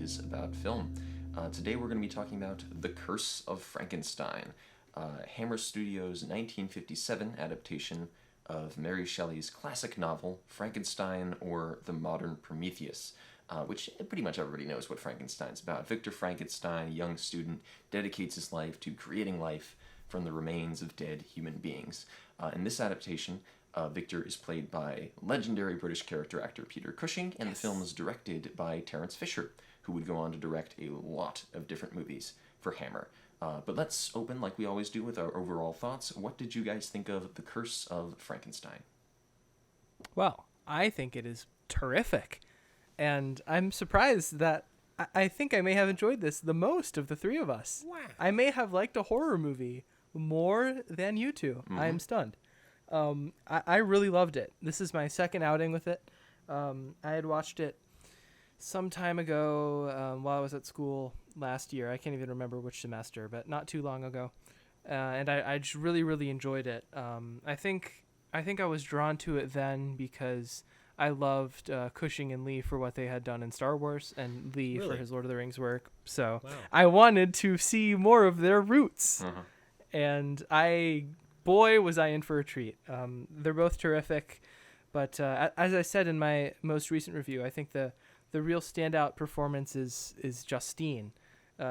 is about film. Today we're going to be talking about The Curse of Frankenstein, Hammer Studios' 1957 adaptation of Mary Shelley's classic novel, Frankenstein or the Modern Prometheus, which pretty much everybody knows what Frankenstein's about. Victor Frankenstein, a young student, dedicates his life to creating life from the remains of dead human beings. In this adaptation, Victor is played by legendary British character actor Peter Cushing, and the film is directed by Terence Fisher, who would go on to direct a lot of different movies for Hammer. But let's open, like we always do, with our overall thoughts. What did you guys think of The Curse of Frankenstein? Well, I think it is terrific. And I'm surprised that I think I may have enjoyed this the most of the three of us. Wow. I may have liked a horror movie more than you two. I am stunned. I really loved it. This is my second outing with it. I had watched it some time ago while I was at school last year. I can't even remember which semester, but not too long ago. And I just really, really enjoyed it. I think I was drawn to it then because I loved Cushing and Lee for what they had done in Star Wars, and Lee for his Lord of the Rings work. So I wanted to see more of their roots. And boy, was I in for a treat. They're both terrific. But as I said in my most recent review, I think the real standout performance is Justine,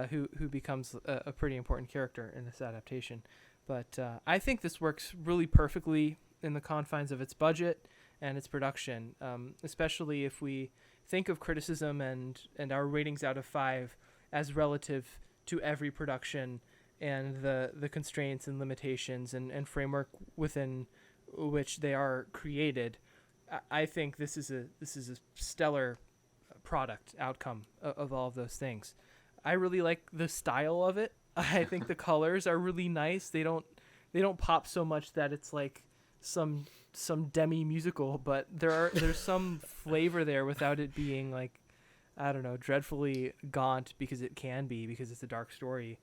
who becomes a pretty important character in this adaptation. But I think this works really perfectly in the confines of its budget and its production, especially if we think of criticism and our ratings out of 5 as relative to every production and the constraints and limitations and framework within which they are created. I think this is a stellar product outcome of all of those things. I really like the style of it. I think the colors are really nice. They don't pop so much that it's like some demi musical, but there's some flavor there without it being like, I don't know, dreadfully gaunt, because it can be, because it's a dark story.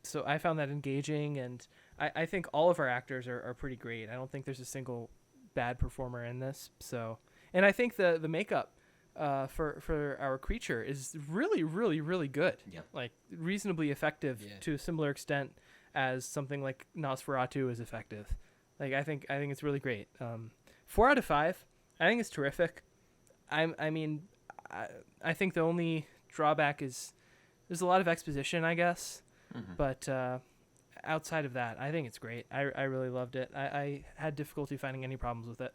So I found that engaging, and I think all of our actors are pretty great. I don't think there's a single bad performer in this. So, and I think the makeup for our creature is really, really, really good. Yeah. Like reasonably effective to a similar extent as something like Nosferatu is effective. Like I think it's really great. 4 out of 5. I think it's terrific. I think the only drawback is there's a lot of exposition, I guess. But outside of that, I think it's great. I really loved it. I had difficulty finding any problems with it.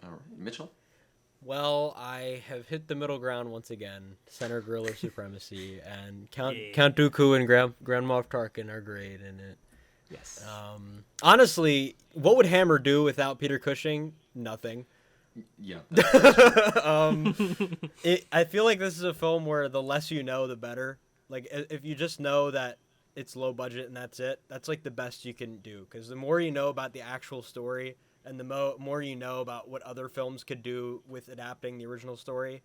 All right, Mitchell? Well, I have hit the middle ground once again. Center Griller Supremacy, and Count Dooku and Grand Moff Tarkin are great in it. Yes. Honestly, what would Hammer do without Peter Cushing? Nothing. Yeah. I feel like this is a film where the less you know, the better. Like, if you just know that it's low budget and that's it, that's like the best you can do. Because the more you know about the actual story, and the more you know about what other films could do with adapting the original story,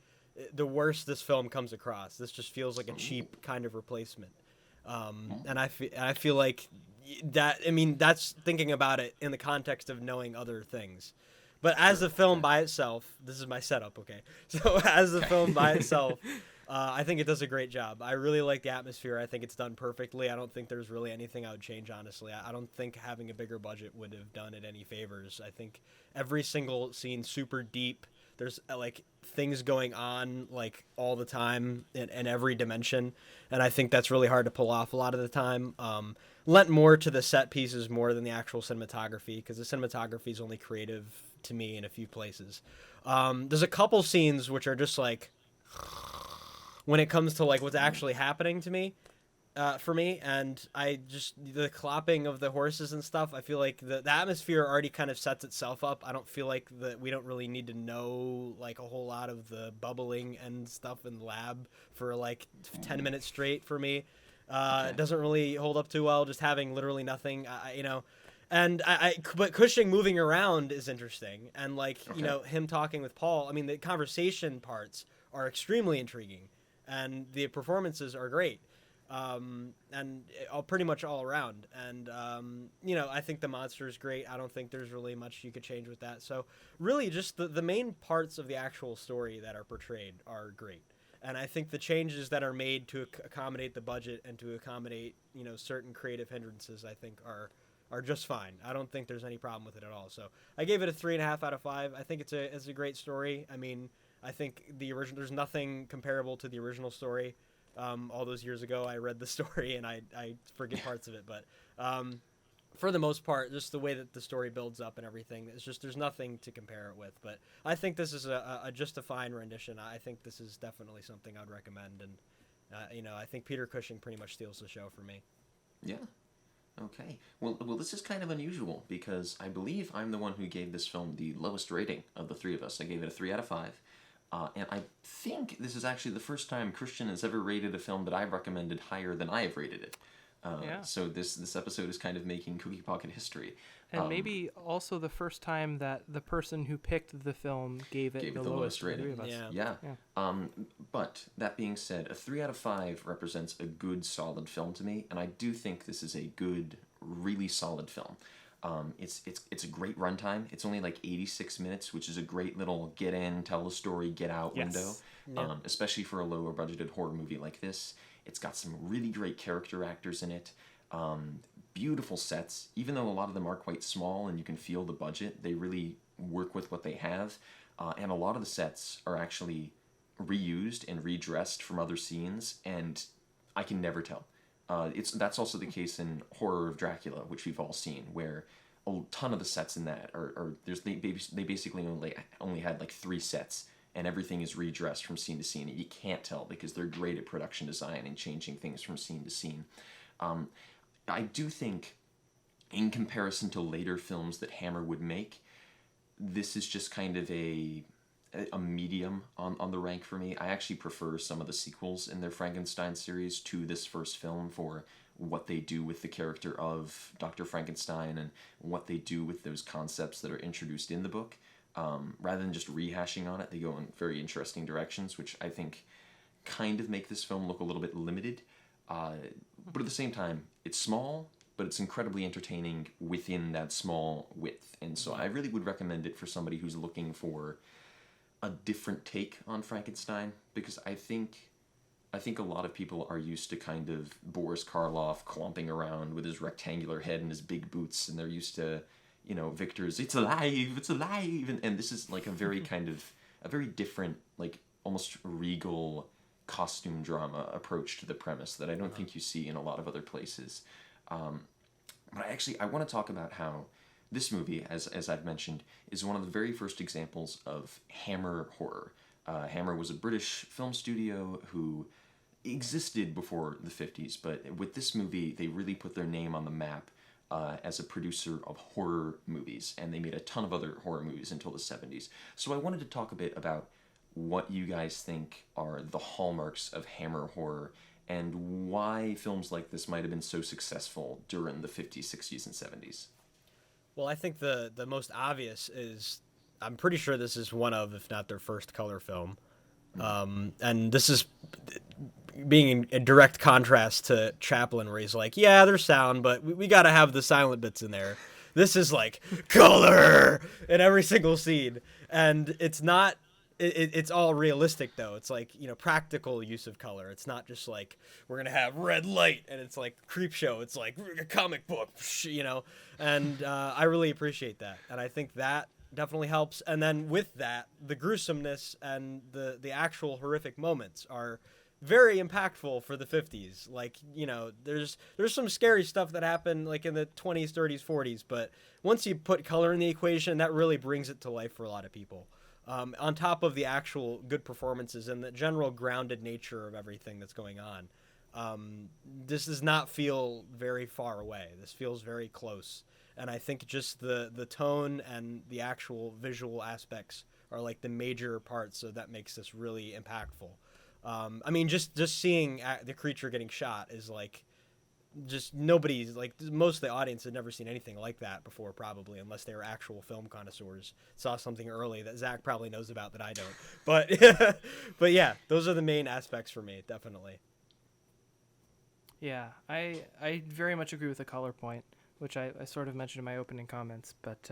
the worse this film comes across. This just feels like a cheap kind of replacement. And I feel like that, I mean, that's thinking about it in the context of knowing other things. But as the film by itself, this is my setup, okay? So as the film by itself, I think it does a great job. I really like the atmosphere. I think it's done perfectly. I don't think there's really anything I would change, honestly. I don't think having a bigger budget would have done it any favors. I think every single scene's super deep. There's like things going on like all the time in every dimension, and I think that's really hard to pull off a lot of the time. Lent more to the set pieces more than the actual cinematography, because the cinematography is only creative to me in a few places. There's a couple scenes which are just like, when it comes to like what's actually happening to me, for me, and the clopping of the horses and stuff, I feel like the atmosphere already kind of sets itself up. I don't feel like that we don't really need to know like a whole lot of the bubbling and stuff in the lab for like 10 minutes straight for me. It doesn't really hold up too well, just having literally nothing, but Cushing moving around is interesting. And like, him talking with Paul, I mean, the conversation parts are extremely intriguing, and the performances are great. And pretty much all around. And, I think the monster is great. I don't think there's really much you could change with that. So really just the main parts of the actual story that are portrayed are great. And I think the changes that are made to accommodate the budget and to accommodate, certain creative hindrances, I think are just fine. I don't think there's any problem with it at all. So I gave it a 3.5 out of 5. I think it's a great story. I mean, I think there's nothing comparable to the original story. All those years ago, I read the story and I forget parts of it, but for the most part, just the way that the story builds up and everything, there's nothing to compare it with. But I think this is just a fine rendition. I think this is definitely something I'd recommend, and I think Peter Cushing pretty much steals the show for me. Yeah. Okay. Well, this is kind of unusual because I believe I'm the one who gave this film the lowest rating of the three of us. I gave it a 3 out of 5. And I think this is actually the first time Christian has ever rated a film that I've recommended higher than I have rated it. So this episode is kind of making Cookie Pocket history. And maybe also the first time that the person who picked the film gave it the lowest rating. Yeah. But that being said, a 3 out of 5 represents a good, solid film to me, and I do think this is a good, really solid film. It's a great runtime. It's only like 86 minutes, which is a great little get in, tell the story, get out window. Yeah. Especially for a lower budgeted horror movie like this. It's got some really great character actors in it. Beautiful sets. Even though a lot of them are quite small and you can feel the budget, they really work with what they have. And a lot of the sets are actually reused and redressed from other scenes, and I can never tell. That's also the case in Horror of Dracula, which we've all seen, where a ton of the sets in that they basically only had like 3 sets, and everything is redressed from scene to scene, and you can't tell because they're great at production design and changing things from scene to scene. I do think, in comparison to later films that Hammer would make, this is just kind of a medium on the rank for me. I actually prefer some of the sequels in their Frankenstein series to this first film for what they do with the character of Dr. Frankenstein and what they do with those concepts that are introduced in the book. Rather than just rehashing on it, they go in very interesting directions, which I think kind of make this film look a little bit limited. But at the same time, it's small, but it's incredibly entertaining within that small width. And so I really would recommend it for somebody who's looking for a different take on Frankenstein, because I think a lot of people are used to kind of Boris Karloff clomping around with his rectangular head and his big boots, and they're used to, Victor's "It's alive," and this is like a very kind of a very different, like almost regal costume drama approach to the premise that I don't think you see in a lot of other places. But I want to talk about how this movie, as I've mentioned, is one of the very first examples of Hammer horror. Hammer was a British film studio who existed before the 50s, but with this movie, they really put their name on the map as a producer of horror movies, and they made a ton of other horror movies until the 70s. So I wanted to talk a bit about what you guys think are the hallmarks of Hammer horror and why films like this might have been so successful during the 50s, 60s, and 70s. Well, I think the most obvious is, I'm pretty sure this is one of, if not their first color film. And this is being in direct contrast to Chaplin, where he's like, yeah, there's sound, but we got to have the silent bits in there. This is like color in every single scene. And it's not, it's all realistic, though. It's like, practical use of color. It's not just like, we're going to have red light and it's like creep show. It's like a comic book, and I really appreciate that. And I think that definitely helps. And then with that, the gruesomeness and the actual horrific moments are very impactful for the 50s. Like, there's some scary stuff that happened like in the 20s, 30s, 40s, but once you put color in the equation, that really brings it to life for a lot of people. On top of the actual good performances and the general grounded nature of everything that's going on. This does not feel very far away. This feels very close. And I think just the tone and the actual visual aspects are like the major parts, so that makes this really impactful. I mean, just seeing the creature getting shot is like, just nobody's like, most of the audience had never seen anything like that before, probably, unless they were actual film connoisseurs, saw something early that Zach probably knows about that I don't. But yeah, those are the main aspects for me, definitely. Yeah, I very much agree with the color point, which I sort of mentioned in my opening comments, but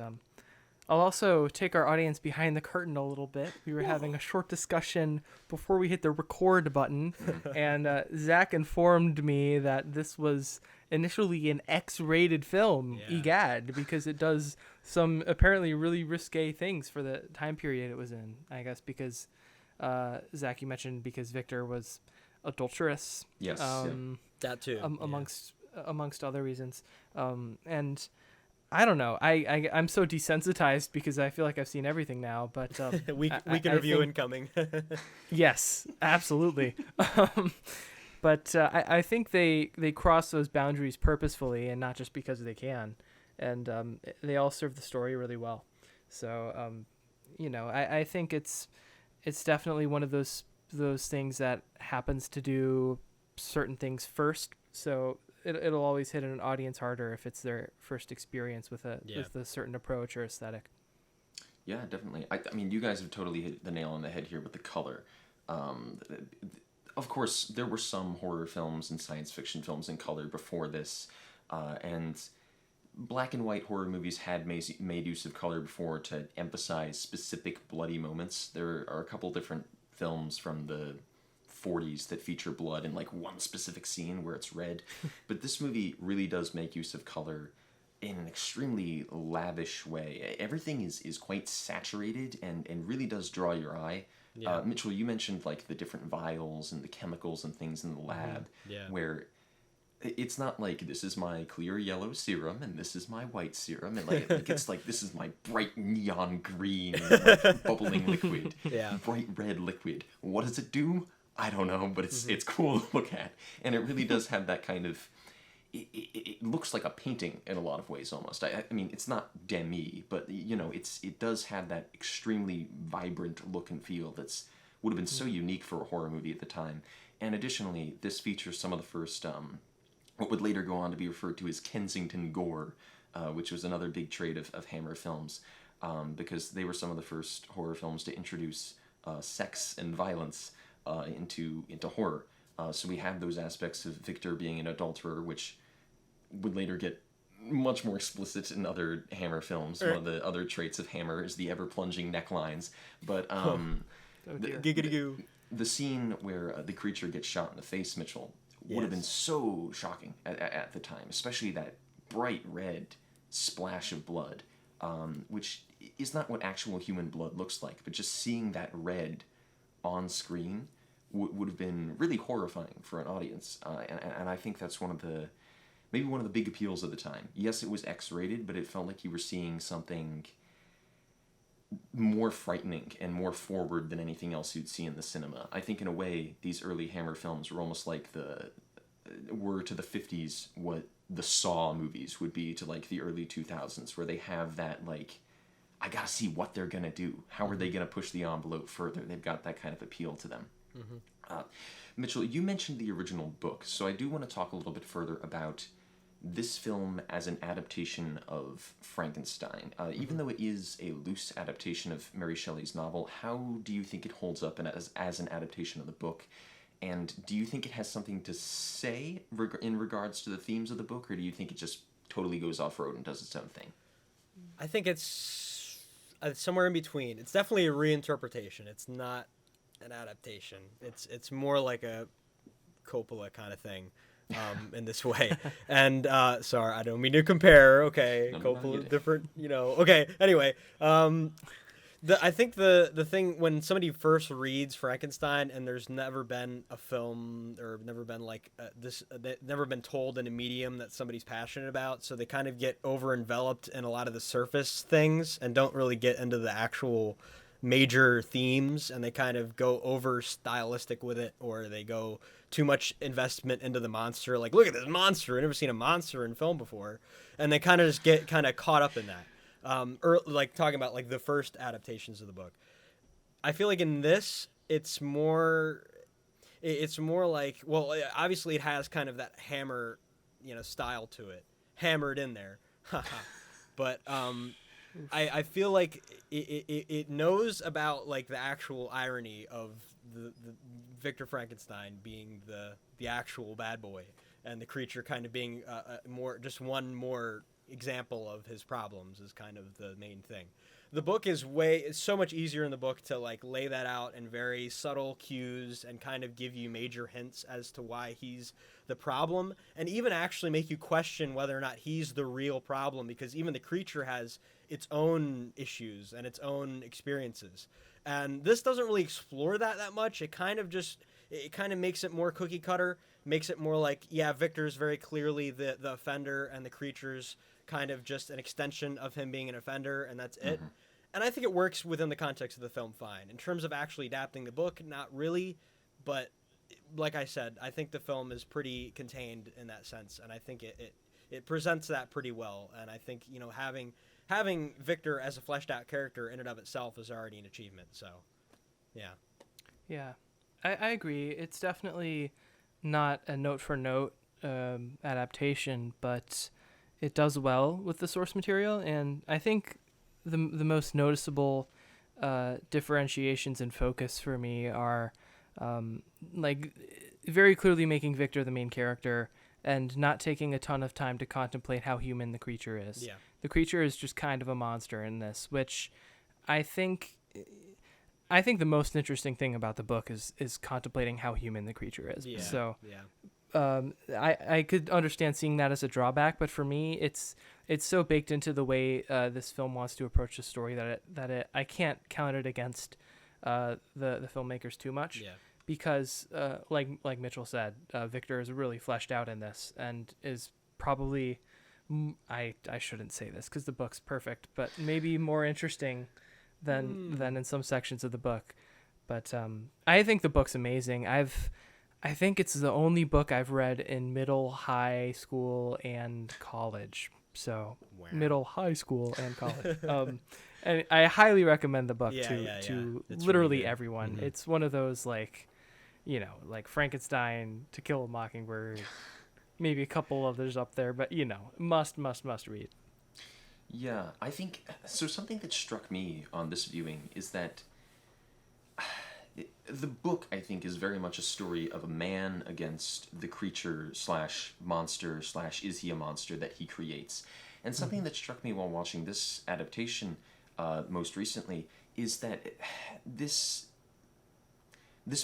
I'll also take our audience behind the curtain a little bit. We were having a short discussion before we hit the record button, and Zach informed me that this was initially an X-rated film, egad, because it does some apparently really risque things for the time period it was in. I guess because, Zach, you mentioned because Victor was adulterous. Yes. That too. Amongst other reasons. And I don't know. I'm so desensitized because I feel like I've seen everything now. But we can review incoming. Yes, absolutely. But I think they cross those boundaries purposefully and not just because they can. And they all serve the story really well. So, I think it's definitely one of those things that happens to do certain things first. So it'll always hit an audience harder if it's their first experience with a certain approach or aesthetic. Yeah, definitely. I mean, you guys have totally hit the nail on the head here with the color. Of course, there were some horror films and science fiction films in color before this, and black and white horror movies had made use of color before to emphasize specific bloody moments. There are a couple different films from the 40s that feature blood in like one specific scene where it's red, but this movie really does make use of color in an extremely lavish way. Everything is quite saturated and really does draw your eye. Mitchell, you mentioned like the different vials and the chemicals and things in the lab, where it's not like this is my clear yellow serum and this is my white serum, and like it's like this is my bright neon green like, bubbling liquid, bright red liquid. What does it do? I don't know, but it's cool to look at, and it really does have that kind of. It looks like a painting in a lot of ways, almost. I mean, it's not demi, but it does have that extremely vibrant look and feel that's would have been so unique for a horror movie at the time. And additionally, this features some of the first what would later go on to be referred to as Kensington Gore, which was another big trade of Hammer films, because they were some of the first horror films to introduce sex and violence into horror. So we have those aspects of Victor being an adulterer, which would later get much more explicit in other Hammer films. One of the other traits of Hammer is the ever-plunging necklines. But the scene where the creature gets shot in the face, Mitchell, would have been so shocking at the time, especially that bright red splash of blood, which is not what actual human blood looks like, but just seeing that red on screen would have been really horrifying for an audience, and I think that's one of the big appeals of the time. Yes, it was X-rated, but it felt like you were seeing something more frightening and more forward than anything else you'd see in the cinema. I think in a way, these early Hammer films were almost like were to the 50s what the Saw movies would be to like the early 2000s, where they have that like, I gotta see what they're gonna do. How are they gonna push the envelope further? They've got that kind of appeal to them. Mitchell, you mentioned the original book, so I do want to talk a little bit further about this film as an adaptation of Frankenstein. Even though it is a loose adaptation of Mary Shelley's novel, how do you think it holds up as an adaptation of the book? And do you think it has something to say in regards to the themes of the book, or do you think it just totally goes off-road and does its own thing? I think it's somewhere in between. It's definitely a reinterpretation. It's not an adaptation. It's more like a Coppola kind of thing, in this way. And sorry, I don't mean to compare. Okay, Coppola different. Okay. Anyway, I think the thing when somebody first reads Frankenstein and there's never been a film or never been like never been told in a medium that somebody's passionate about, so they kind of get over enveloped in a lot of the surface things and don't really get into the actual major themes, and they kind of go over stylistic with it, or they go too much investment into the monster, like look at this monster, I've never seen a monster in film before, and they kind of just get kind of caught up in that, or like talking about like the first adaptations of the book. I feel like in this it's more like, well, obviously it has kind of that Hammer style to it, hammered in there. But I feel like it knows about like the actual irony of the Victor Frankenstein being the actual bad boy, and the creature kind of being more just one more example of his problems is kind of the main thing. The book is so much easier in the book to like lay that out in very subtle cues and kind of give you major hints as to why he's the problem, and even actually make you question whether or not he's the real problem, because even the creature has its own issues and its own experiences. And this doesn't really explore that much. It kind of makes it more cookie cutter, makes it more like, yeah, Victor's very clearly the offender and the creature's kind of just an extension of him being an offender, and that's it. And I think it works within the context of the film fine. In terms of actually adapting the book, not really, but like I said, I think the film is pretty contained in that sense, and I think it presents that pretty well. And I think, you know, having Victor as a fleshed out character in and of itself is already an achievement. So, yeah. Yeah, I agree. It's definitely not a note for note adaptation, but it does well with the source material. And I think the most noticeable differentiations in focus for me are like very clearly making Victor the main character and not taking a ton of time to contemplate how human the creature is. Yeah. The creature is just kind of a monster in this, which I think the most interesting thing about the book is contemplating how human the creature is. Yeah. So yeah. I could understand seeing that as a drawback, but for me, it's so baked into the way this film wants to approach the story that I can't count it against the filmmakers too much. Yeah. Because like Mitchell said, Victor is really fleshed out in this and is probably I shouldn't say this because the book's perfect, but maybe more interesting than in some sections of the book. But I think the book's amazing. I think it's the only book I've read in middle, high school, and college. So middle, high school, and college. And I highly recommend the book to literally really everyone. Mm-hmm. It's one of those like Frankenstein, To Kill a Mockingbird, maybe a couple others up there, but must read. Yeah, I think so. Something that struck me on this viewing is that the book, I think, is very much a story of a man against the creature / monster / is he a monster that he creates. And something that struck me while watching this adaptation most recently is that this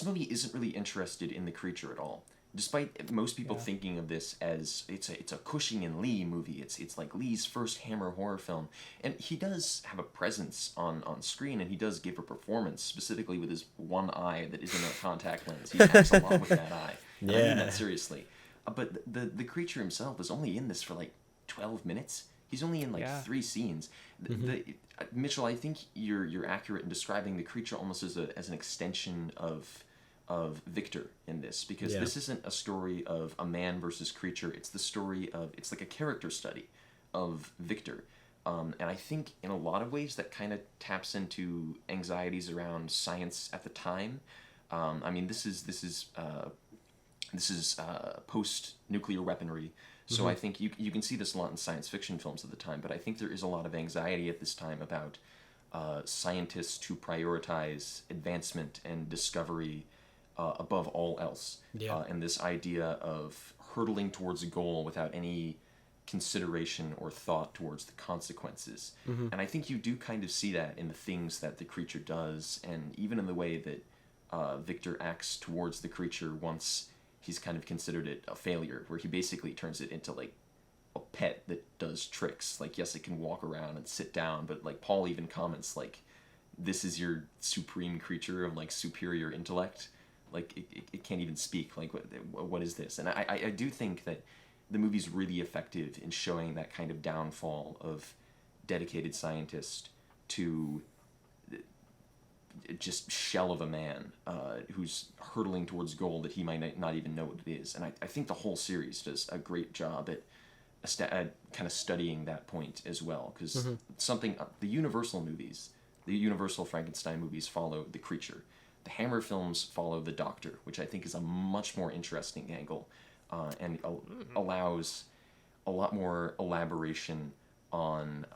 movie isn't really interested in the creature at all. Despite most people thinking of this as it's a Cushing and Lee movie, it's like Lee's first Hammer horror film, and he does have a presence on screen, and he does give a performance specifically with his one eye that isn't a contact lens. He acts a lot with that eye. And I mean that seriously. But the creature himself is only in this for like 12 minutes. He's only in 3 scenes. Mitchell, I think you're accurate in describing the creature almost as an extension of Victor in this, because this isn't a story of a man versus creature. It's the story of, it's like a character study of Victor. And I think in a lot of ways that kind of taps into anxieties around science at the time. I mean, this is post-nuclear weaponry. So I think you can see this a lot in science fiction films at the time, but I think there is a lot of anxiety at this time about scientists to prioritize advancement and discovery above all else. And this idea of hurtling towards a goal without any consideration or thought towards the consequences. And I think you do kind of see that in the things that the creature does, and even in the way that Victor acts towards the creature once he's kind of considered it a failure, where he basically turns it into like a pet that does tricks. Like, yes, it can walk around and sit down, but like Paul even comments like, this is your supreme creature of like superior intellect. Like it can't even speak. Like what is this? And I do think that the movie's really effective in showing that kind of downfall of dedicated scientist to just shell of a man who's hurtling towards goal that he might not even know what it is. And I think the whole series does a great job at kind of studying that point as well, because the Universal Frankenstein movies follow the creature. The Hammer films follow the doctor, which I think is a much more interesting angle and allows a lot more elaboration on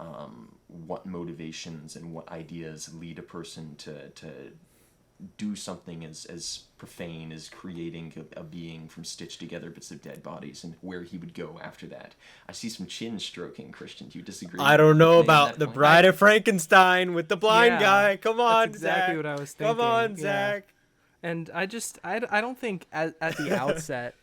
what motivations and what ideas lead a person to do something as profane as creating a being from stitched together bits of dead bodies, and where he would go after that. I see some chin stroking, Christian. Do you disagree? I don't know with me on about that the point? Bride of Frankenstein with the blind Yeah, guy. Come on, that's exactly Zach. what I was thinking. Come on, Yeah. Zach. And I don't think at the outset,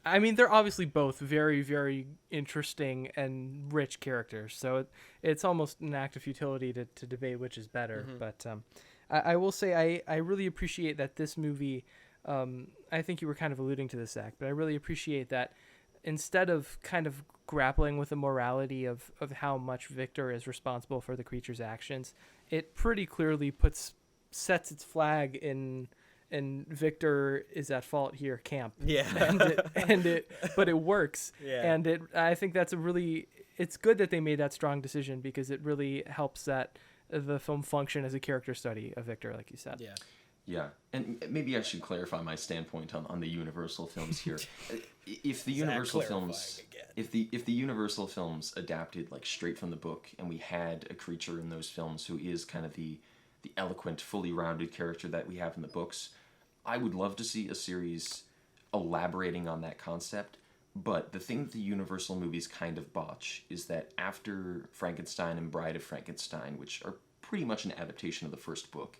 I mean, they're obviously both very, very interesting and rich characters. So it's almost an act of futility to debate which is better. Mm-hmm. But I will say I really appreciate that this movie, I think you were kind of alluding to this, Zach, but I really appreciate that instead of kind of grappling with the morality of how much Victor is responsible for the creature's actions, it pretty clearly sets its flag in Victor is at fault here camp. Yeah. But it works. Yeah. And I think that's it's good that they made that strong decision, because it really helps that the film function as a character study of Victor, like you said. Yeah. Yeah, and maybe I should clarify my standpoint on the Universal films here. If the Universal films, if the Universal films adapted like straight from the book, and we had a creature in those films who is kind of the eloquent, fully rounded character that we have in the books, I would love to see a series elaborating on that concept. But the thing that the Universal movies kind of botch is that after Frankenstein and Bride of Frankenstein, which are pretty much an adaptation of the first book,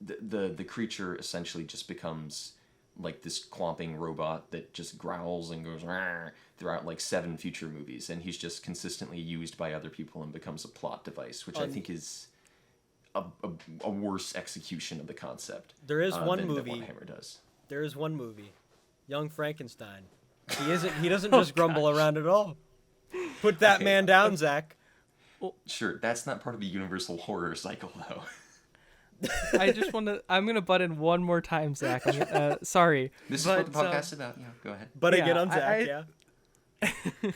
the creature essentially just becomes like this clomping robot that just growls and goes "Rawr" throughout like 7 future movies, and he's just consistently used by other people and becomes a plot device, which I think is a worse execution of the concept. There is one than movie. What Hammer does. There is one movie, Young Frankenstein. He doesn't just grumble around at all. Put that man down, Zach. Sure, that's not part of the Universal horror cycle, though. I'm going to butt in one more time, Zach. Sorry. This is what the podcast's about. Yeah, go ahead. But Yeah, again on Zach, yeah.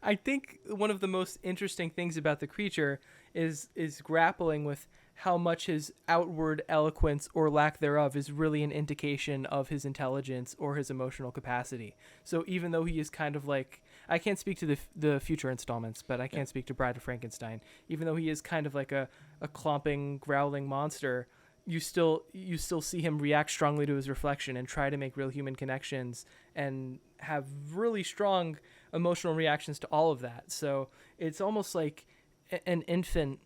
I think one of the most interesting things about the creature is grappling with how much his outward eloquence or lack thereof is really an indication of his intelligence or his emotional capacity. So even though he is kind of like, I can't speak to the future installments, but I can speak to Bride of Frankenstein. Even though he is kind of like a clomping, growling monster, you still see him react strongly to his reflection and try to make real human connections and have really strong emotional reactions to all of that. So it's almost like an infant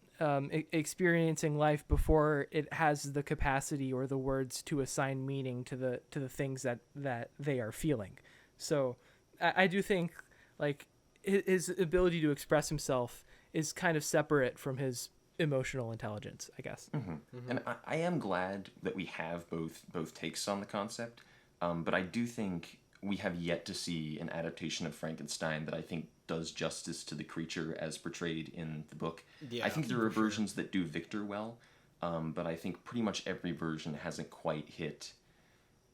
experiencing life before it has the capacity or the words to assign meaning to the things that they are feeling. So I do think like his ability to express himself is kind of separate from his emotional intelligence, I guess. Mm-hmm. Mm-hmm. And I am glad that we have both takes on the concept, but I do think we have yet to see an adaptation of Frankenstein that I think does justice to the creature as portrayed in the book. Yeah, I think there are versions that do Victor well, but I think pretty much every version hasn't quite hit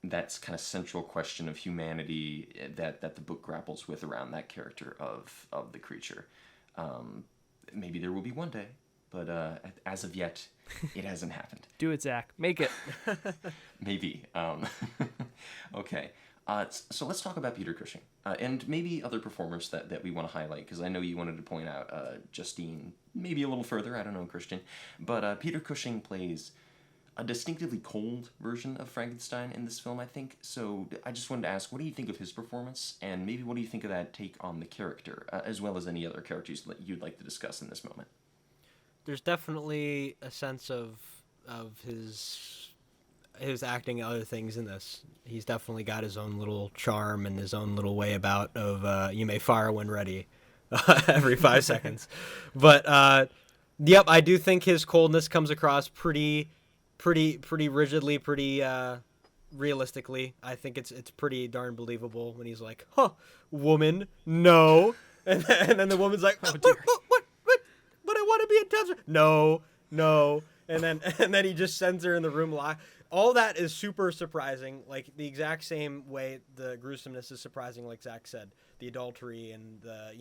that kind of central question of humanity that the book grapples with around that character of the creature. Maybe there will be one day, but as of yet, it hasn't happened. Do it, Zach. Make it. Maybe. Okay. So let's talk about Peter Cushing and maybe other performers that we want to highlight, because I know you wanted to point out Justine maybe a little further. I don't know, Christian. But Peter Cushing plays a distinctively cold version of Frankenstein in this film, I think. So I just wanted to ask, what do you think of his performance, and maybe what do you think of that take on the character, as well as any other characters that you'd like to discuss in this moment? There's definitely a sense of his acting and other things in this. He's definitely got his own little charm and his own little way about of you may fire when ready every 5 seconds. But yep, I do think his coldness comes across pretty rigidly, pretty realistically. I think it's pretty darn believable when he's like, "Huh, woman, no," and then the woman's like, "What? But I want to be attached." No. And then he just sends her in the room. All that is super surprising, like the exact same way the gruesomeness is surprising, like Zach said, the adultery and the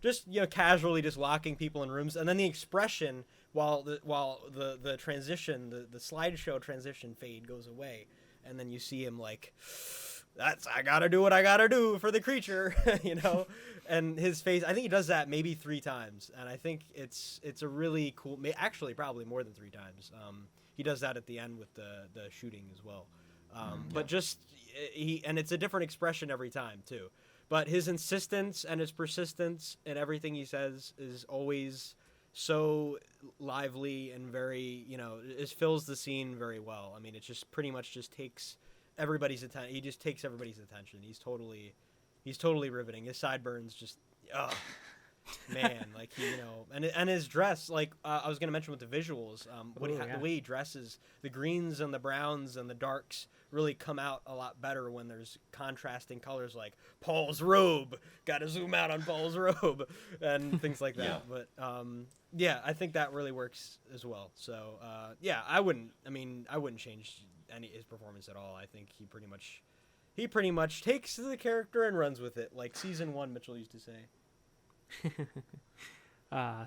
just casually just locking people in rooms, and then the expression while the transition, the slideshow transition fade goes away, and then you see him like, I gotta do what I gotta do for the creature, and his face. I think he does that maybe 3 times, and I think it's a really cool. Actually, probably more than 3 times. he does that at the end with the shooting as well. But just and it's a different expression every time too. But his insistence and his persistence in everything he says is always so lively and very, it fills the scene very well. I mean, it just pretty much just takes everybody's attention. He just takes everybody's attention. He's totally riveting. His sideburns just, man, like and his dress, like I was gonna mention with the visuals, the way he dresses, the greens and the browns and the darks really come out a lot better when there's contrasting colors, like Paul's robe. Got to zoom out on Paul's robe and things like that. Yeah. But I think that really works as well. So I wouldn't change his performance at all. I think he pretty much takes the character and runs with it, like season 1 Mitchell used to say.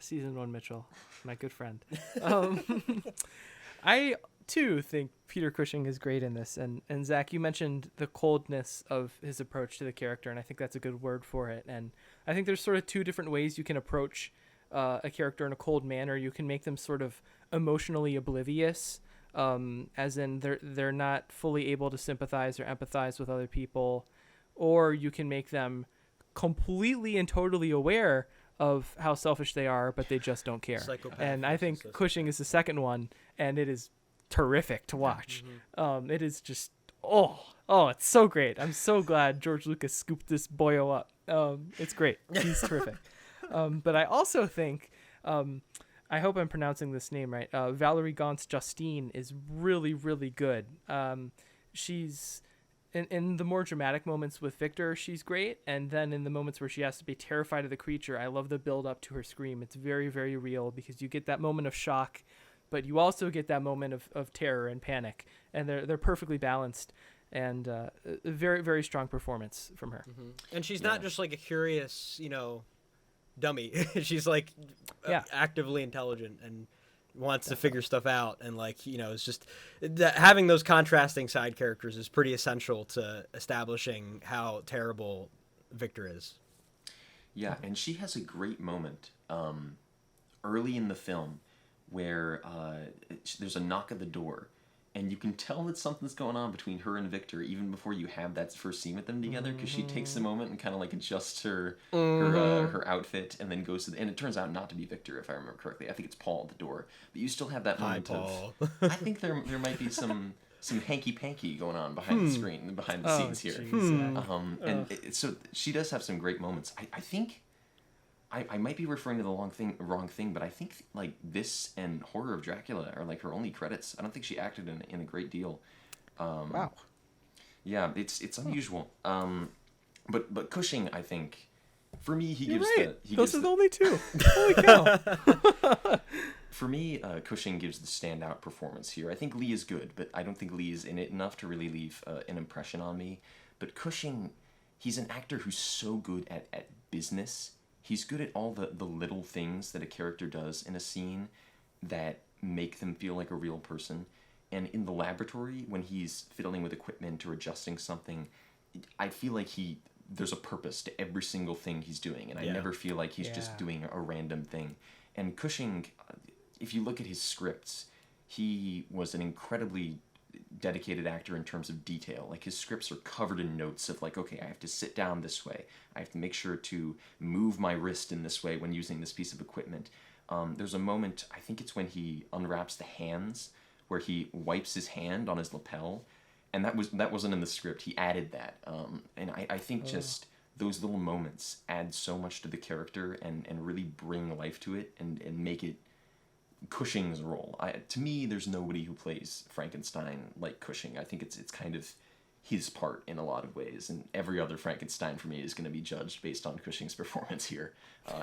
Season 1 Mitchell, my good friend. I too think Peter Cushing is great in this, and Zach, you mentioned the coldness of his approach to the character, and I think that's a good word for it. And I think there's sort of 2 different ways you can approach a character in a cold manner. You can make them sort of emotionally oblivious, as in they're not fully able to sympathize or empathize with other people, or you can make them completely and totally aware of how selfish they are, but they just don't care. And I think Cushing is the second one, and it is terrific to watch. Mm-hmm. It is just it's so great. I'm so glad George Lucas scooped this boyo up. It's great. He's terrific. But I also think, I hope I'm pronouncing this name right, Valerie Gaunt's Justine is really, really good. She's in the more dramatic moments with Victor, she's great, and then in the moments where she has to be terrified of the creature, I love the build up to her scream. It's very, very real, because you get that moment of shock, but you also get that moment of terror and panic, and they're perfectly balanced, and a very, very strong performance from her. Mm-hmm. And she's not just like a curious, dummy. She's like actively intelligent and wants to figure stuff out, and it's just having those contrasting side characters is pretty essential to establishing how terrible Victor is. Yeah, and she has a great moment early in the film where there's a knock at the door, and you can tell that something's going on between her and Victor even before you have that first scene with them together, because she takes a moment and kind of like adjusts her outfit and then goes to and it turns out not to be Victor, if I remember correctly. I think it's Paul at the door, but you still have that moment Paul. I think there might be some hanky-panky going on behind the screen, behind the scenes here. So she does have some great moments. I think I might be referring to the wrong thing, but I think like this and Horror of Dracula are like her only credits. I don't think she acted in a great deal. Wow. Yeah, it's unusual. But Cushing, I think, for me, Those are the only 2. Holy cow. For me, Cushing gives the standout performance here. I think Lee is good, but I don't think Lee is in it enough to really leave an impression on me. But Cushing, he's an actor who's so good at business. He's good at all the little things that a character does in a scene that make them feel like a real person. And in the laboratory, when he's fiddling with equipment or adjusting something, I feel like there's a purpose to every single thing he's doing, and I never feel like he's just doing a random thing. And Cushing, if you look at his scripts, he was an incredibly dedicated actor in terms of detail. Like, his scripts are covered in notes of like, okay, I have to sit down this way, I have to make sure to move my wrist in this way when using this piece of equipment. There's a moment, I think it's when he unwraps the hands, where he wipes his hand on his lapel, and that wasn't in the script. He added that, and I think just those little moments add so much to the character and really bring life to it and make it Cushing's role. To me, there's nobody who plays Frankenstein like Cushing. I think it's kind of his part in a lot of ways, and every other Frankenstein for me is going to be judged based on Cushing's performance here,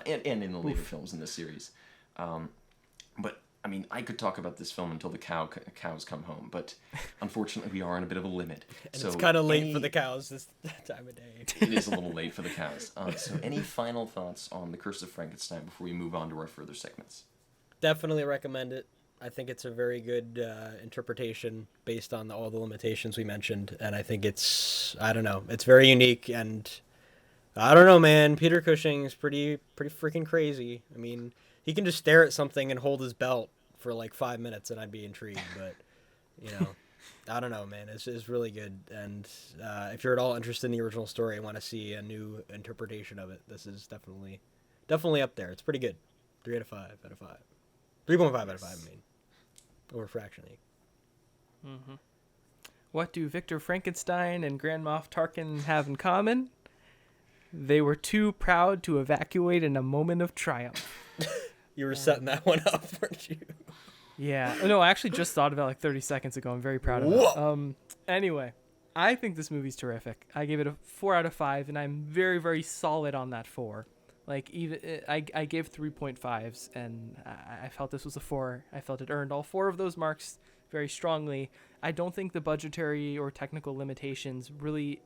and in the later films in the series. But I mean, I could talk about this film until the cows come home, but unfortunately we are on a bit of a limit. And so it's kind of late for the cows this time of day. It is a little late for the cows. So any final thoughts on The Curse of Frankenstein before we move on to our further segments? Definitely recommend it. I think it's a very good interpretation based on all the limitations we mentioned, and I think it's very unique, and I don't know, man, Peter Cushing is pretty freaking crazy. I mean, he can just stare at something and hold his belt for like 5 minutes and I'd be intrigued. But, you know, I don't know, man. It's really good. And if you're at all interested in the original story and want to see a new interpretation of it, this is definitely up there. It's pretty good. 3 out of 5 out of 5. 3.5 out of 5, I mean. Over fractionally. Mm-hmm. What do Victor Frankenstein and Grand Moff Tarkin have in common? They were too proud to evacuate in a moment of triumph. You were setting that one up, weren't you? Yeah. No, I actually just thought about it like 30 seconds ago. I'm very proud of it. Anyway, I think this movie's terrific. I gave it a 4 out of 5, and I'm very, very solid on that 4. Like, even I gave 3.5s, and I felt this was a 4. I felt it earned all 4 of those marks very strongly. I don't think the budgetary or technical limitations really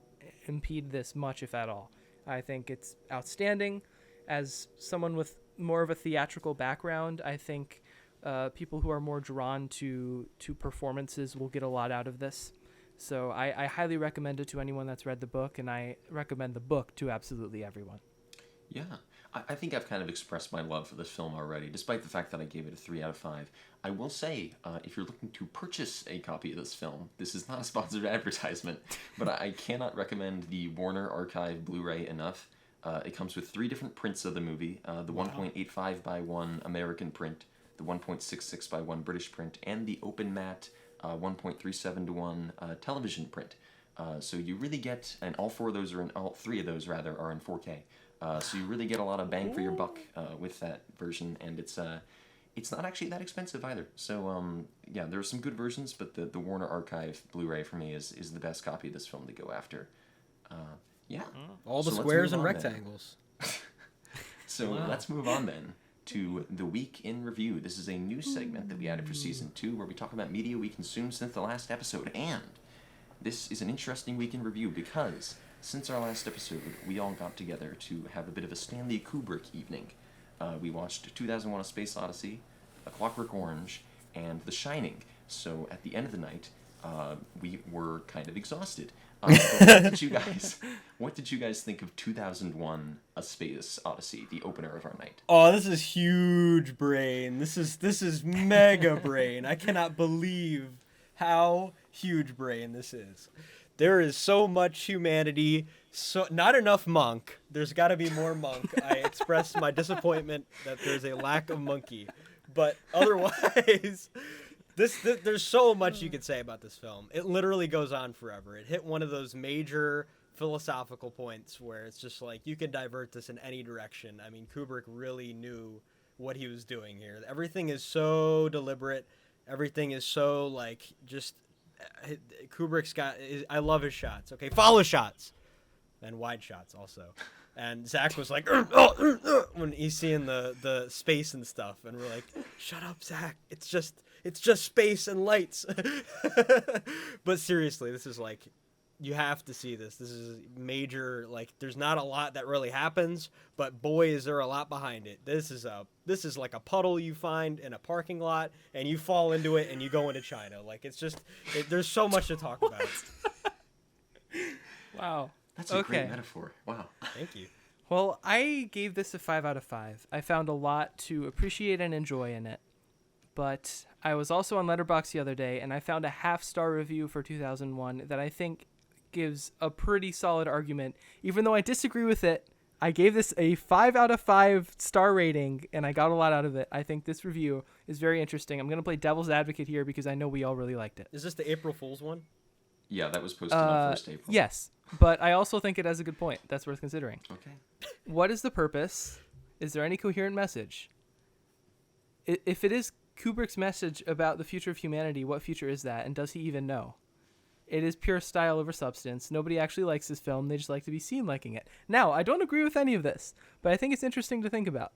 impede this much, if at all. I think it's outstanding. As someone with more of a theatrical background, I think people who are more drawn to performances will get a lot out of this. So I highly recommend it to anyone that's read the book, and I recommend the book to absolutely everyone. Yeah, I think I've kind of expressed my love for this film already, despite the fact that I gave it a 3 out of 5. I will say, if you're looking to purchase a copy of this film, this is not a sponsored advertisement, but I cannot recommend the Warner Archive Blu-ray enough. It comes with 3 different prints of the movie, the 1.85 by 1 American print, the 1.66 by 1 British print, and the open matte 1.37 to 1 television print. So you really get, and all 3 of those are in 4K. So you really get a lot of bang for your buck with that version, and it's not actually that expensive either. So yeah, there are some good versions, but the Warner Archive Blu-ray for me is the best copy of this film to go after. Yeah. All the squares and rectangles. So let's move on then to the Week in Review. This is a new segment that we added for Season 2 where we talk about media we consumed since the last episode. And this is an interesting Week in Review because since our last episode, we all got together to have a bit of a Stanley Kubrick evening. We watched 2001: A Space Odyssey, A Clockwork Orange, and The Shining. So at the end of the night, we were kind of exhausted. What did you guys think of 2001: A Space Odyssey, the opener of our night? Oh, this is huge brain. This is mega brain. I cannot believe how huge brain this is. There is so much humanity, so not enough monk. There's got to be more monk. I expressed my disappointment that there's a lack of monkey, but otherwise, there's so much you could say about this film. It literally goes on forever. It hit one of those major philosophical points where it's just like you can divert this in any direction. I mean, Kubrick really knew what he was doing here. Everything is so deliberate. Everything is so like just. Kubrick's got. I love his shots. Okay, follow shots, and wide shots also. And Zach was like, when he's seeing the space and stuff, and we're like, shut up, Zach. It's just space and lights. But seriously, this is like, you have to see this. This is major. Like, there's not a lot that really happens, but boy, is there a lot behind it. This is like a puddle you find in a parking lot, and you fall into it, and you go into China. Like, it's just, there's so much to talk about. Wow. That's a great metaphor. Wow. Thank you. Well, I gave this a 5 out of 5. I found a lot to appreciate and enjoy in it. But I was also on Letterboxd the other day, and I found a half-star review for 2001 that I think gives a pretty solid argument. Even though I disagree with it, I gave this a 5 out of 5 star rating, and I got a lot out of it. I think this review is very interesting. I'm going to play devil's advocate here because I know we all really liked it. Is this the April Fool's one? Yeah, that was posted on 1st April. Yes, but I also think it has a good point. That's worth considering. Okay. What is the purpose? Is there any coherent message? If it is Kubrick's message about the future of humanity, what future is that, and does he even know? It is pure style over substance. Nobody actually likes this film. They just like to be seen liking it. Now, I don't agree with any of this, but I think it's interesting to think about.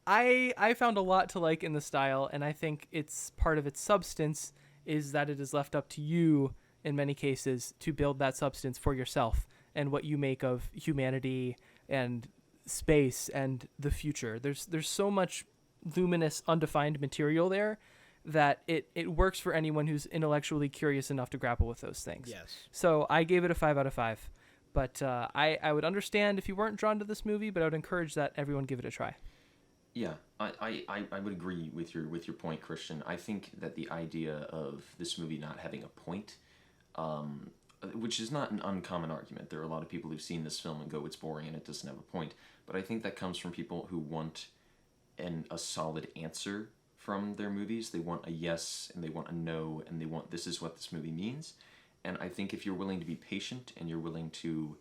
I found a lot to like in the style, and I think it's part of its substance is that it is left up to you, in many cases, to build that substance for yourself and what you make of humanity and space and the future. There's so much luminous, undefined material there that it works for anyone who's intellectually curious enough to grapple with those things. Yes. So I gave it a 5 out of 5. But I would understand if you weren't drawn to this movie, but I would encourage that everyone give it a try. Yeah, I would agree with your point, Christian. I think that the idea of this movie not having a point, which is not an uncommon argument. There are a lot of people who've seen this film and go, "It's boring and it doesn't have a point." But I think that comes from people who want a solid answer from their movies. They want a yes and they want a no and they want this is what this movie means. And I think if you're willing to be patient and you're willing to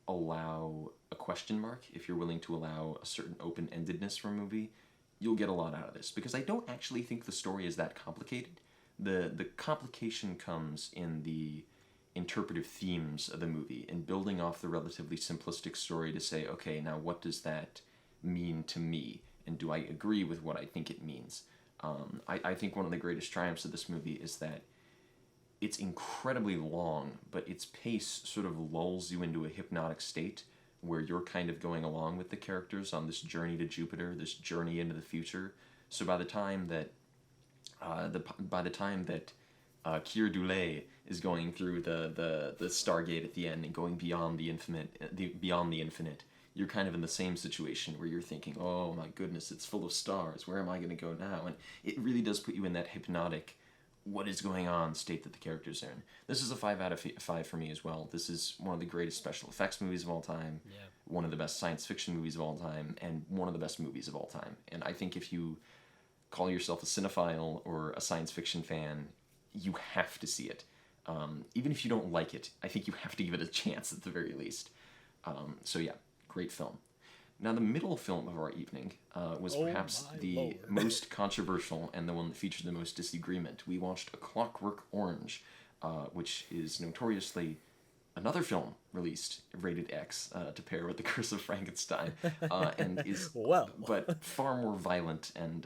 allow a question mark, if you're willing to allow a certain open-endedness from a movie, you'll get a lot out of this. Because I don't actually think the story is that complicated. The complication comes in the interpretive themes of the movie and building off the relatively simplistic story to say, okay, now what does that mean to me? And do I agree with what I think it means? I think one of the greatest triumphs of this movie is that it's incredibly long, but its pace sort of lulls you into a hypnotic state where you're kind of going along with the characters on this journey to Jupiter, this journey into the future. So by the time that Keir Dullea is going through the Stargate at the end and going beyond the infinite, you're kind of in the same situation where you're thinking, oh my goodness, it's full of stars. Where am I going to go now? And it really does put you in that hypnotic, what is going on state that the characters are in. This is a 5 out of 5 for me as well. This is one of the greatest special effects movies of all time, one of the best science fiction movies of all time, and one of the best movies of all time. And I think if you call yourself a cinephile or a science fiction fan, you have to see it. Even if you don't like it, I think you have to give it a chance at the very least. So yeah, great film. Now, the middle film of our evening was perhaps the Lord. most controversial and the one that featured the most disagreement. We watched A Clockwork Orange, which is notoriously another film released, rated X, to pair with The Curse of Frankenstein, and is but far more violent and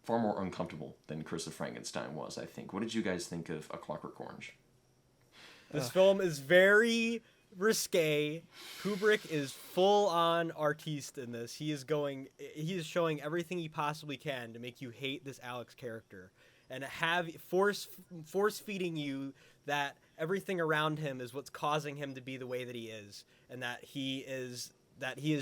far more uncomfortable than Curse of Frankenstein was, I think. What did you guys think of A Clockwork Orange? This film is very risque. Kubrick is full on artiste in this. He is showing everything he possibly can to make you hate this Alex character and have force feeding you that everything around him is what's causing him to be the way that he is, and that he is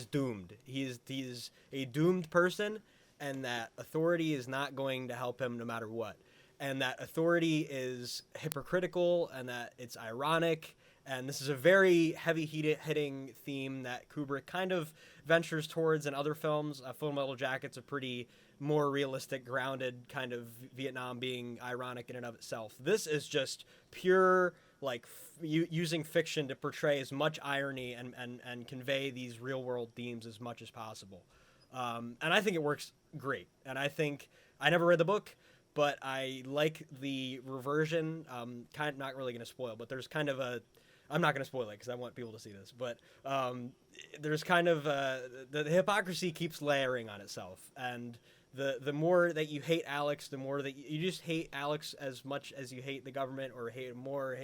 doomed. He is a doomed person, and that authority is not going to help him no matter what. And that authority is hypocritical, and that it's ironic. And this is a very heavy-hitting theme that Kubrick kind of ventures towards in other films. Full Metal Jacket's a pretty more realistic, grounded kind of Vietnam being ironic in and of itself. This is just pure, like, using fiction to portray as much irony and convey these real-world themes as much as possible. And I think it works great. And I think I never read the book, but I like the reversion. Kind of not really going to spoil, but there's kind of a... I'm not going to spoil it because I want people to see this, but there's kind of the hypocrisy keeps layering on itself, and the more that you hate Alex, the more that you just hate Alex as much as you hate the government, or hate him more,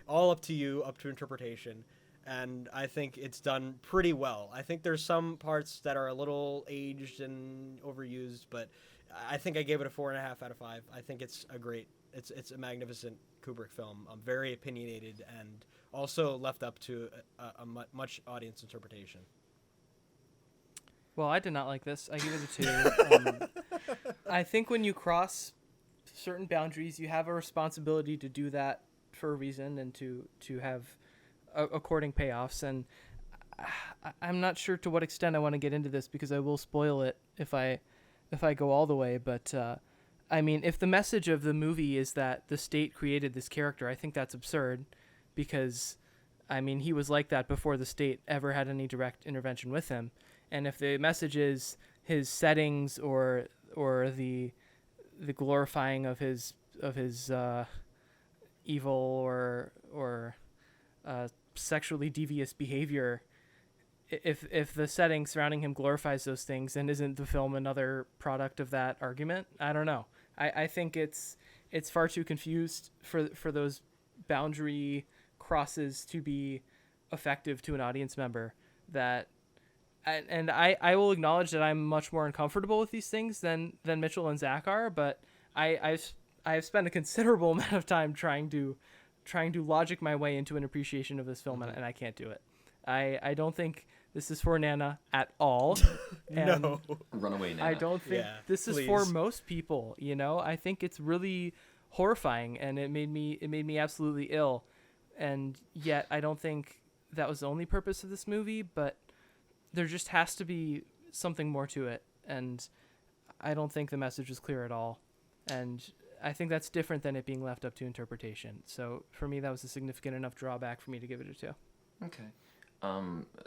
all up to you, up to interpretation. And I think it's done pretty well. I think there's some parts that are a little aged and overused, but I think I gave it a 4.5 out of 5. I think it's it's a magnificent Kubrick film. Very opinionated and also left up to a much audience interpretation. Well, I did not like this. I give it a 2. I think when you cross certain boundaries, you have a responsibility to do that for a reason and to have according payoffs. And I'm not sure to what extent I want to get into this because I will spoil it if I go all the way. But I mean, if the message of the movie is that the state created this character, I think that's absurd. Because, I mean, he was like that before the state ever had any direct intervention with him. And if the message is his settings or the glorifying of his evil or sexually devious behavior, if the setting surrounding him glorifies those things, then isn't the film another product of that argument? I don't know. I think it's far too confused for those boundary crosses to be effective to an audience member. I will acknowledge that I'm much more uncomfortable with these things than Mitchell and Zach are, but I've spent a considerable amount of time trying to logic my way into an appreciation of this film, and I can't do it. I don't think this is for Nana at all. And No. Runaway Nana. I don't think Yeah, this is for please. most people. I think it's really horrifying, and it made me absolutely ill. And yet, I don't think that was the only purpose of this movie. But there just has to be something more to it, and I don't think the message was clear at all. And I think that's different than it being left up to interpretation. So for me, that was a significant enough drawback for me to give it a 2. Okay.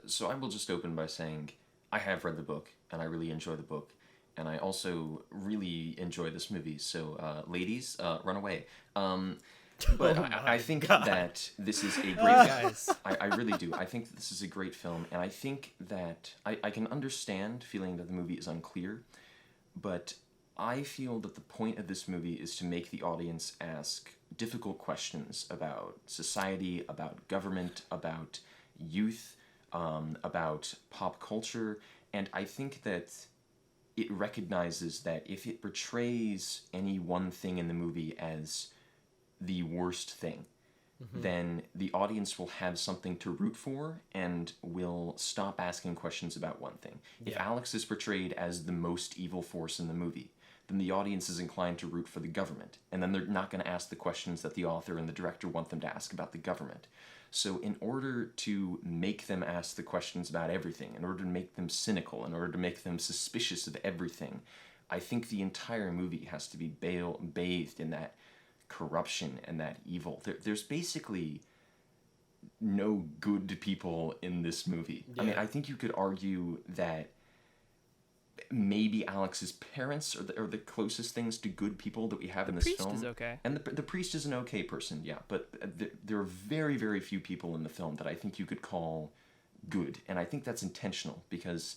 So I will just open by saying I have read the book, and I really enjoy the book, and I also really enjoy this movie. So, ladies, run away. But Oh I my think God. that this is a great Guys. I really do. I think that this is a great film, and I think that I can understand feeling that the movie is unclear, but I feel that the point of this movie is to make the audience ask difficult questions about society, about government, about youth, about pop culture, and I think that it recognizes that if it portrays any one thing in the movie as the worst thing, then the audience will have something to root for and will stop asking questions about one thing. If Yeah. Alex is portrayed as the most evil force in the movie, then the audience is inclined to root for the government, and then they're not going to ask the questions that the author and the director want them to ask about the government. So in order to make them ask the questions about everything, in order to make them cynical, in order to make them suspicious of everything, I think the entire movie has to be bathed in that corruption and that evil. There's basically no good people in this movie. I mean, Yeah. I think you could argue that maybe Alex's parents are the closest things to good people that we have in this Priest film. is okay. And the priest is an okay person, yeah. But there are very, very few people in the film that I think you could call good. And I think that's intentional because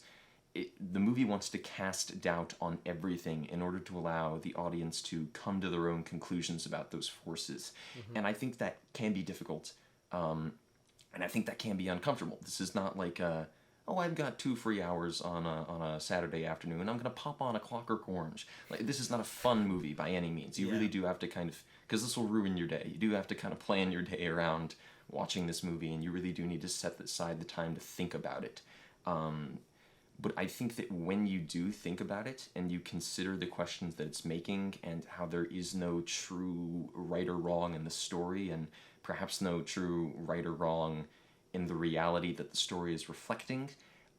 the movie wants to cast doubt on everything in order to allow the audience to come to their own conclusions about those forces. And I think that can be difficult. And I think that can be uncomfortable. This is not like, I've got 2 free hours on a Saturday afternoon, and I'm going to pop on A Clockwork Orange. Like, this is not a fun movie by any means. You Yeah. really do have to kind of, because this will ruin your day, you do have to kind of plan your day around watching this movie, and you really do need to set aside the time to think about it. But I think that when you do think about it and you consider the questions that it's making and how there is no true right or wrong in the story and perhaps no true right or wrong in the reality that the story is reflecting,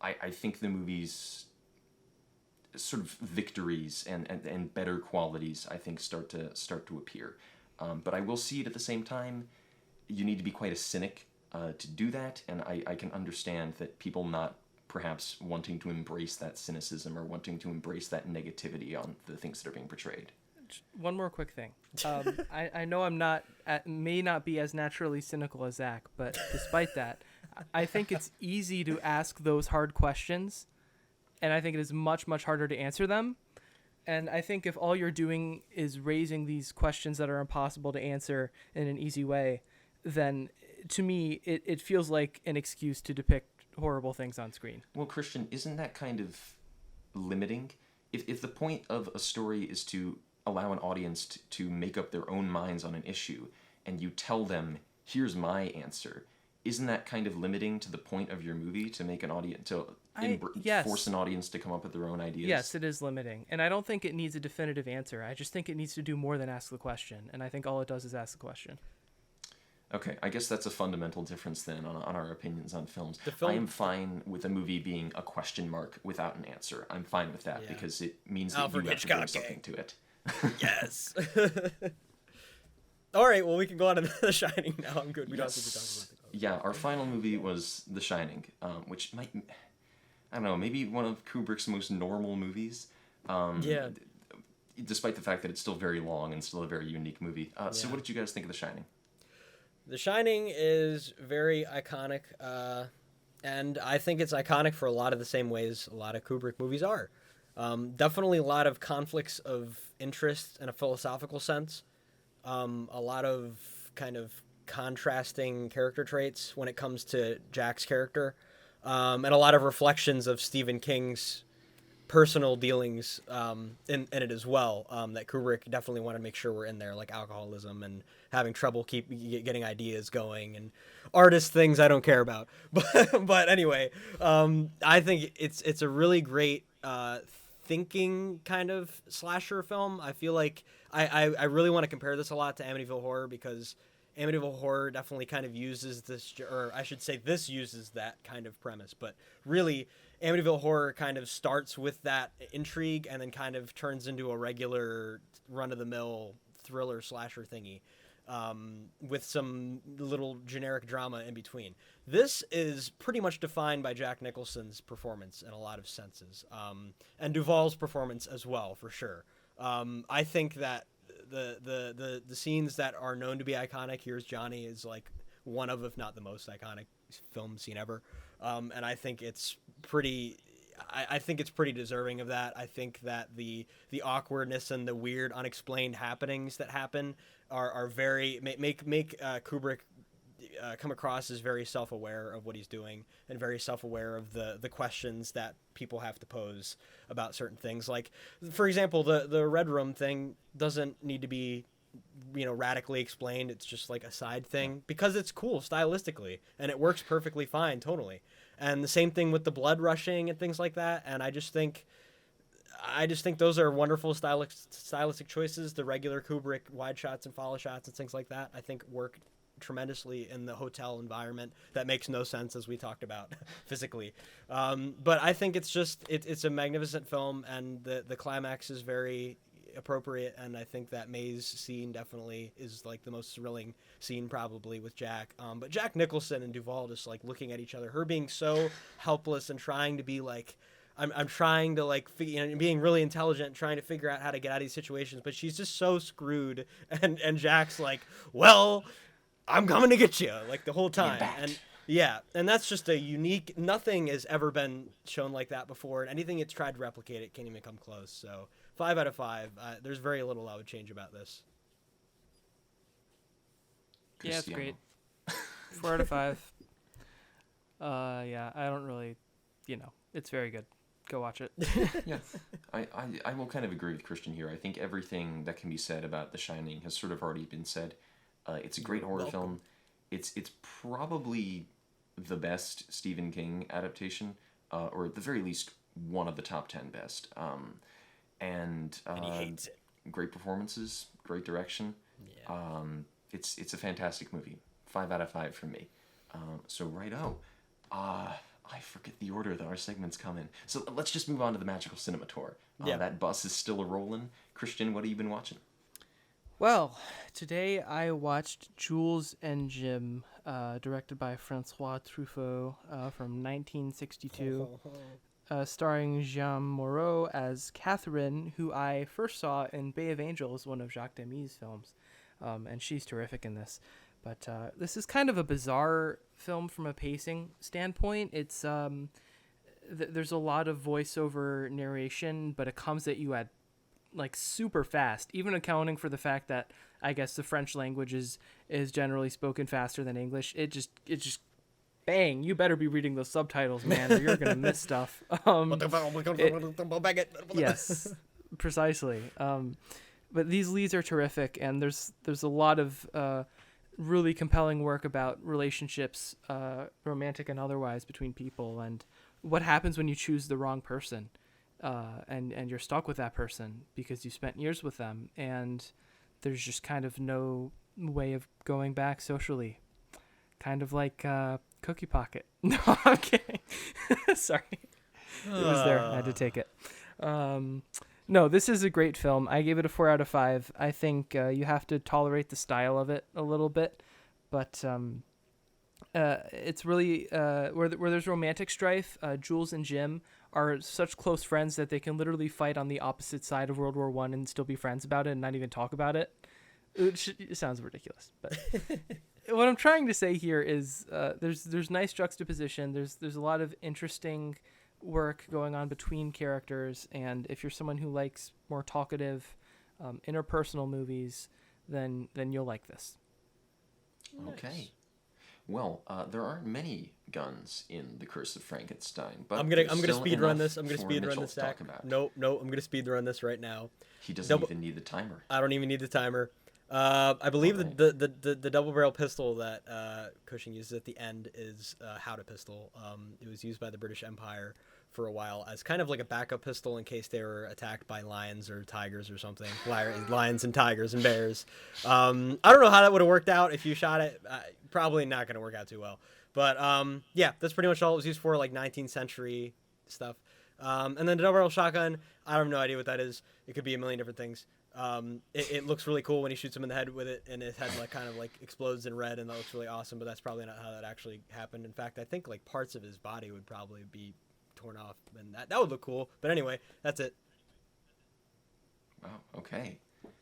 I think the movie's sort of victories and better qualities, I think, start to appear. But I will see it at the same time. You need to be quite a cynic to do that, and I can understand that people not perhaps wanting to embrace that cynicism or wanting to embrace that negativity on the things that are being portrayed. One more quick thing. I know may not be as naturally cynical as Zach, but despite that, I think it's easy to ask those hard questions, and I think it is much, much harder to answer them. And I think if all you're doing is raising these questions that are impossible to answer in an easy way, then to me, it feels like an excuse to depict horrible things on screen. Well, Christian, isn't that kind of limiting? If the point of a story is to allow an audience to make up their own minds on an issue, and you tell them, here's my answer, isn't that kind of limiting to the point of your movie to make an audience, Yes. force an audience to come up with their own ideas? Yes, it is limiting. And I don't think it needs a definitive answer. I just think it needs to do more than ask the question. And I think all it does is ask the question. Okay, I guess that's a fundamental difference then on our opinions on films. The film- I am fine with a movie being a question mark without an answer. I'm fine with that Yeah. because it means that Alfred you have to bring Hitchcock something to it. Yes. All right, well, we can go on to The Shining now. I'm good. We don't have to be talking about it. Yeah, our final movie was The Shining, which might, I don't know, maybe one of Kubrick's most normal movies. Yeah. Despite the fact that it's still very long and still a very unique movie. So Yeah. what did you guys think of The Shining? The Shining is very iconic, and I think it's iconic for a lot of the same ways a lot of Kubrick movies are. Definitely a lot of conflicts of interest in a philosophical sense. A lot of kind of contrasting character traits when it comes to Jack's character, and a lot of reflections of Stephen King's personal dealings in it as well, that Kubrick definitely wanted to make sure were in there, like alcoholism and having trouble getting ideas going and artist things I don't care about. But anyway, I think it's a really great thinking kind of slasher film. I feel like I really want to compare this a lot to Amityville Horror, because Amityville Horror definitely kind of uses this, or I should say this uses that kind of premise, but really Amityville Horror kind of starts with that intrigue and then kind of turns into a regular run-of-the-mill thriller slasher thingy, with some little generic drama in between. This is pretty much defined by Jack Nicholson's performance in a lot of senses, and Duvall's performance as well, for sure. I think that the scenes that are known to be iconic, Here's Johnny, is like one of, if not the most iconic film scene ever. And I think it's pretty deserving of that. I think that the awkwardness and the weird unexplained happenings that happen are very make Kubrick come across as very self-aware of what he's doing, and very self-aware of the questions that people have to pose about certain things. Like, for example, the Red Room thing doesn't need to be radically explained. It's just like a side thing because it's cool stylistically and it works perfectly fine totally. And the same thing with the blood rushing and things like that. And I just think those are wonderful stylistic choices. The regular Kubrick wide shots and follow shots and things like that, I think, work tremendously in the hotel environment that makes no sense, as we talked about physically. But I think it's a magnificent film, and the climax is very appropriate, and I think that Maze scene definitely is like the most thrilling scene probably with Jack. But Jack Nicholson and Duvall just like looking at each other, her being so helpless and trying to be like, I'm trying to like being really intelligent, trying to figure out how to get out of these situations, but she's just so screwed, and Jack's like, well, I'm coming to get you, like the whole time. And yeah, and that's just a unique, nothing has ever been shown like that before, and anything it's tried to replicate it can't even come close. So 5 out of 5. There's very little I would change about this. Yeah, it's great. 4 out of 5. Yeah, I don't really, it's very good. Go watch it. Yeah, I will kind of agree with Christian here. I think everything that can be said about The Shining has sort of already been said. It's a great horror film. It's probably the best Stephen King adaptation, or at the very least one of the top 10 best. And he hates it. Great performances, great direction. Yeah. It's a fantastic movie. 5 out of 5 from me. So righto. I forget the order that our segments come in. So let's just move on to the Magical Cinema Tour. That bus is still a-rolling. Christian, what have you been watching? Well, today I watched Jules and Jim, directed by Francois Truffaut, from 1962, starring Jean Moreau as Catherine, who I first saw in Bay of Angels, one of Jacques Demy's films, and she's terrific in this. But this is kind of a bizarre film from a pacing standpoint. It's there's a lot of voiceover narration, but it comes at you at like super fast, even accounting for the fact that I guess the French language is generally spoken faster than English. It just bang, you better be reading those subtitles, man, or you're gonna miss stuff. Yes, precisely. But these leads are terrific, and there's a lot of really compelling work about relationships, romantic and otherwise, between people, and what happens when you choose the wrong person. And you're stuck with that person because you spent years with them, and there's just kind of no way of going back socially. Kind of like Cookie Pocket. No, I'm kidding. Sorry. It was there. I had to take it. No, this is a great film. I gave it a 4 out of 5. I think you have to tolerate the style of it a little bit, but it's really where there's romantic strife. Jules and Jim are such close friends that they can literally fight on the opposite side of World War I and still be friends about it and not even talk about it. It sounds ridiculous, but what I'm trying to say here is there's nice juxtaposition. There's a lot of interesting work going on between characters, and if you're someone who likes more talkative, interpersonal movies, then you'll like this. Okay. Well, there aren't many guns in The Curse of Frankenstein, but I'm gonna there's speed still run this. enough I'm gonna for speed run Mitchell this. to talk Zach. about. Nope. I'm gonna speed run this right now. He doesn't Double- even need the timer. I don't even need the timer. I believe Alright. the double barrel pistol that Cushing uses at the end is Howdah pistol. It was used by the British Empire for a while as kind of like a backup pistol in case they were attacked by lions or tigers or something. Lions and tigers and bears. I don't know how that would have worked out if you shot it. Probably not going to work out too well. But yeah, that's pretty much all it was used for, like 19th century stuff. And then the double barrel shotgun, I have no idea what that is. It could be a million different things. It looks really cool when he shoots him in the head with it, and his head like kind of like explodes in red, and that looks really awesome. But that's probably not how that actually happened. In fact, I think like parts of his body would probably be torn off, and that would look cool. But anyway, that's it. Wow, okay.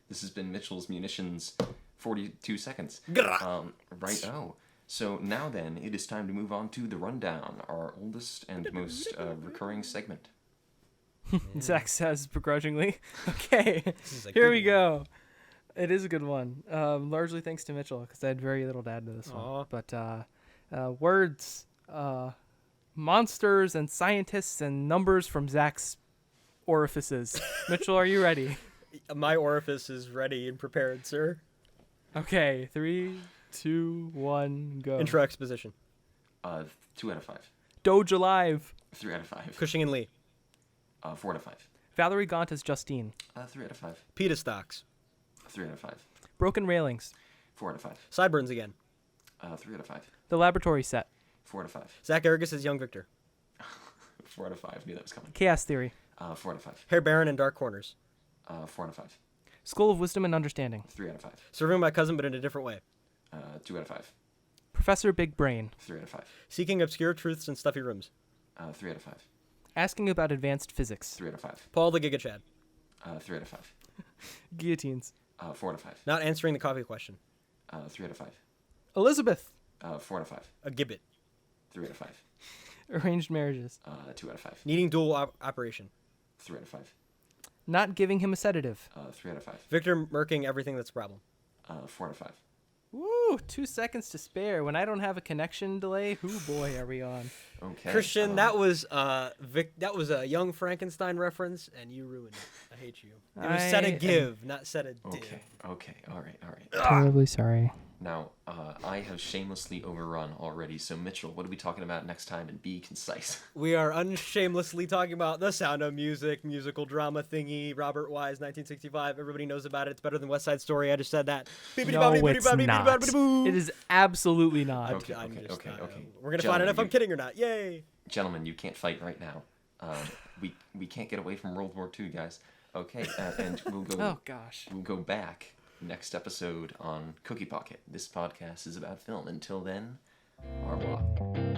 This has been Mitchell's Munitions 42 seconds. Right, oh. So now then, it is time to move on to the rundown, our oldest and most recurring segment. Zach says begrudgingly. Okay, is a here good we one. go. It is a good one. Largely thanks to Mitchell, because I had very little to add to this Aw. one. But words, monsters, and scientists, and numbers from Zach's orifices. Mitchell, are you ready? My orifice is ready and prepared, sir. Okay, 3, 2, 1, go. Intro exposition. 2 out of 5. Doge Alive. 3 out of 5. Cushing and Lee. 4 out of 5. Valerie Gaunt as Justine. 3 out of 5. Peta stocks. 3 out of 5. Broken Railings. 4 out of 5. Sideburns again. 3 out of 5. The Laboratory Set. 4 out of 5. Zach Garrigus as Young Victor. 4 out of 5. Knew that was coming. Chaos Theory. 4 out of 5. Hair Baron and Dark Corners. 4 out of 5. School of Wisdom and Understanding. 3 out of 5. Serving my cousin but in a different way. 2 out of 5. Professor Big Brain. 3 out of 5. Seeking obscure truths in stuffy rooms. 3 out of 5. Asking about advanced physics. 3 out of 5. Paul the Giga Chad. 3 out of 5. Guillotines. 4 out of 5. Not answering the coffee question. 3 out of 5. Elizabeth. 4 out of 5. A gibbet. 3 out of 5. Arranged marriages. 2 out of 5. Needing dual operation. 3 out of 5. Not giving him a sedative. 3 out of 5. Victor murking everything that's a problem. 4 out of 5. Woo! 2 seconds to spare. When I don't have a connection delay, who boy are we on? Okay. Christian, that was that was a young Frankenstein reference, and you ruined it. I hate you. It was set a give, not set a div. Okay. All right. Terribly sorry. Now, I have shamelessly overrun already, so Mitchell, what are we talking about next time, and be concise? We are unshamelessly talking about The Sound of Music, musical drama thingy, Robert Wise, 1965. Everybody knows about it. It's better than West Side Story. I just said that. No, it's not. It is absolutely not. Okay. We're going to find out if I'm kidding or not. Yay! Gentlemen, you can't fight right now. We can't get away from World War II, guys. Okay, and we'll go. Oh gosh. We'll go back next episode on Cookie Pocket. This podcast is about film. Until then, au revoir.